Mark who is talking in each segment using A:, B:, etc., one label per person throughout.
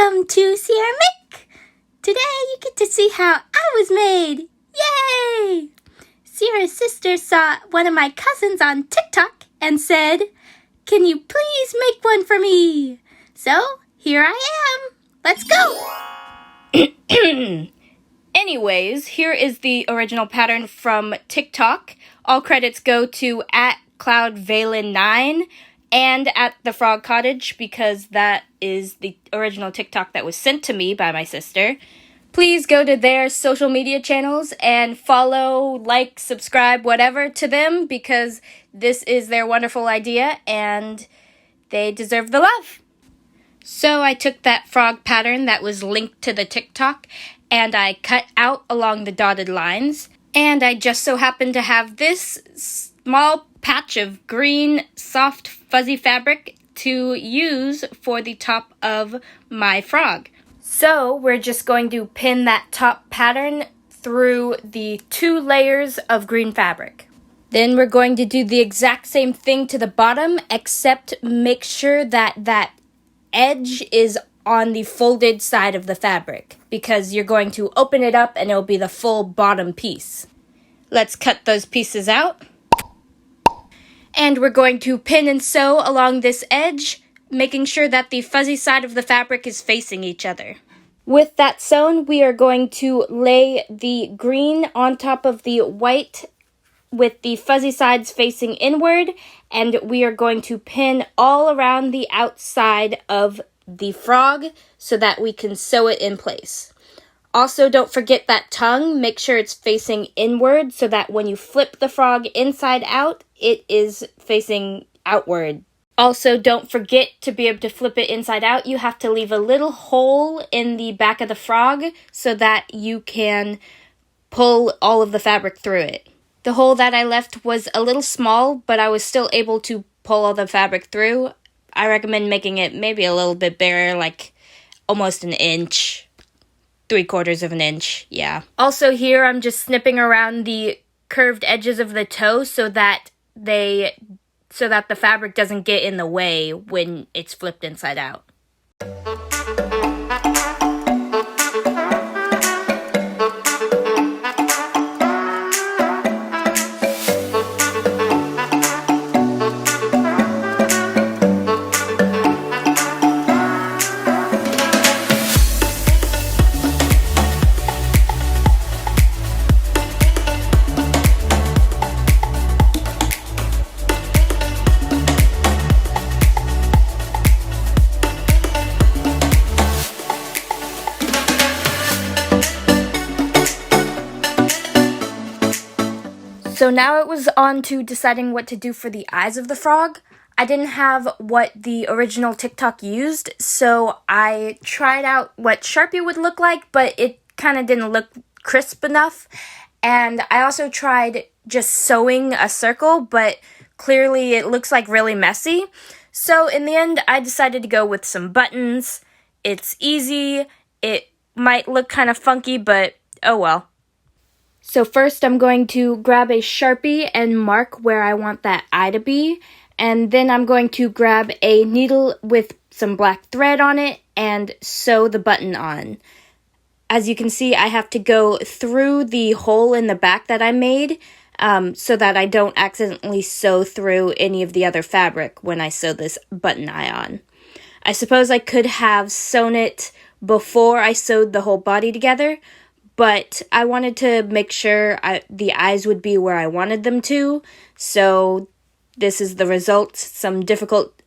A: Welcome to Ceramic! Today you get to see how I was made! Yay! Sierra's sister saw one of my cousins on TikTok and said, "Can you please make one for me?" So, here I am! Let's go! Anyways, here is the original pattern from TikTok. All credits go to @CloudValen9 and @thefrogcottage because that is the original TikTok that was sent to me by my sister. Please go to their social media channels and follow, like, subscribe, whatever to them because this is their wonderful idea and they deserve the love. So I took that frog pattern that was linked to the TikTok and I cut out along the dotted lines. And I just so happened to have this small patch of green, soft, fuzzy fabric to use for the top of my frog. So we're just going to pin that top pattern through the 2 layers of green fabric. Then we're going to do the exact same thing to the bottom, except make sure that that edge is on the folded side of the fabric, because you're going to open it up and it'll be the full bottom piece. Let's cut those pieces out. And we're going to pin and sew along this edge, making sure that the fuzzy side of the fabric is facing each other. With that sewn, we are going to lay the green on top of the white with the fuzzy sides facing inward, and we are going to pin all around the outside of the frog so that we can sew it in place. Also, don't forget that tongue. Make sure it's facing inward so that when you flip the frog inside out, it is facing outward. Also, don't forget to be able to flip it inside out. You have to leave a little hole in the back of the frog so that you can pull all of the fabric through it. The hole that I left was a little small, but I was still able to pull all the fabric through. I recommend making it maybe a little bit bigger, like almost an inch. 3/4 of an inch, yeah. Also here, I'm just snipping around the curved edges of the toe so that the fabric doesn't get in the way when it's flipped inside out. So now it was on to deciding what to do for the eyes of the frog. I didn't have what the original TikTok used, so I tried out what Sharpie would look like, but it kind of didn't look crisp enough. And I also tried just sewing a circle, but clearly it looks like really messy. So in the end, I decided to go with some buttons. It's easy. It might look kind of funky, but oh well. So first I'm going to grab a Sharpie and mark where I want that eye to be. And then I'm going to grab a needle with some black thread on it and sew the button on. As you can see, I have to go through the hole in the back that I made so that I don't accidentally sew through any of the other fabric when I sew this button eye on. I suppose I could have sewn it before I sewed the whole body together, but I wanted to make sure the eyes would be where I wanted them to, so this is the result, some difficult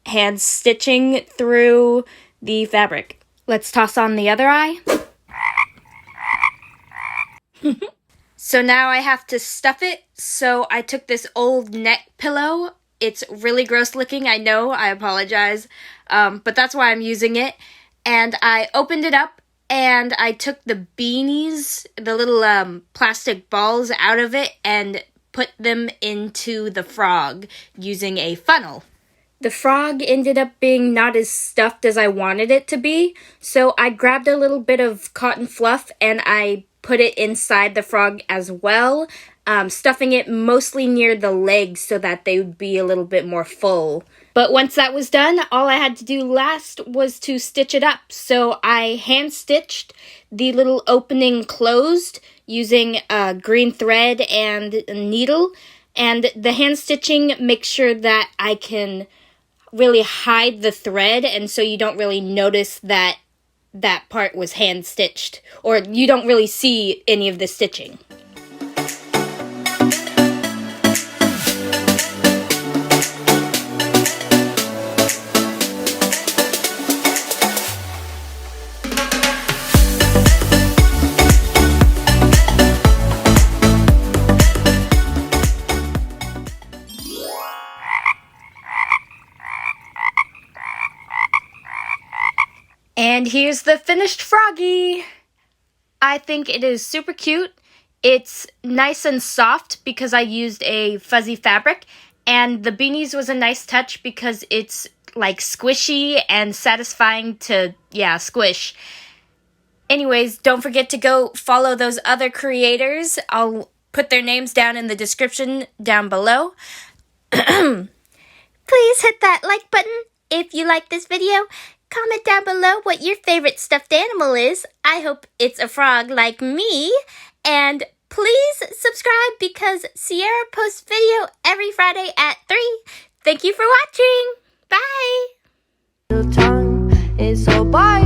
A: hand stitching through the fabric. Let's toss on the other eye. So now I have to stuff it, so I took this old neck pillow. It's really gross looking, I know, I apologize, but that's why I'm using it. And I opened it up, and I took the beanies, the little plastic balls out of it, and put them into the frog using a funnel. The frog ended up being not as stuffed as I wanted it to be, so I grabbed a little bit of cotton fluff and I put it inside the frog as well, stuffing it mostly near the legs so that they would be a little bit more full But once that was done, all I had to do last was to stitch it up. So I hand stitched the little opening closed using green thread and a needle. And the hand stitching makes sure that I can really hide the thread, and so you don't really notice that that part was hand stitched, or you don't really see any of the stitching. And here's the finished froggy. I think it is super cute. It's nice and soft because I used a fuzzy fabric, and the beanies was a nice touch because it's like squishy and satisfying to, squish. Anyways, don't forget to go follow those other creators. I'll put their names down in the description down below. Please hit that like button if you like this video. Comment down below what your favorite stuffed animal is. I hope it's a frog like me. And please subscribe because Sierra posts video every Friday at 3. Thank you for watching. Bye. Time is so bye.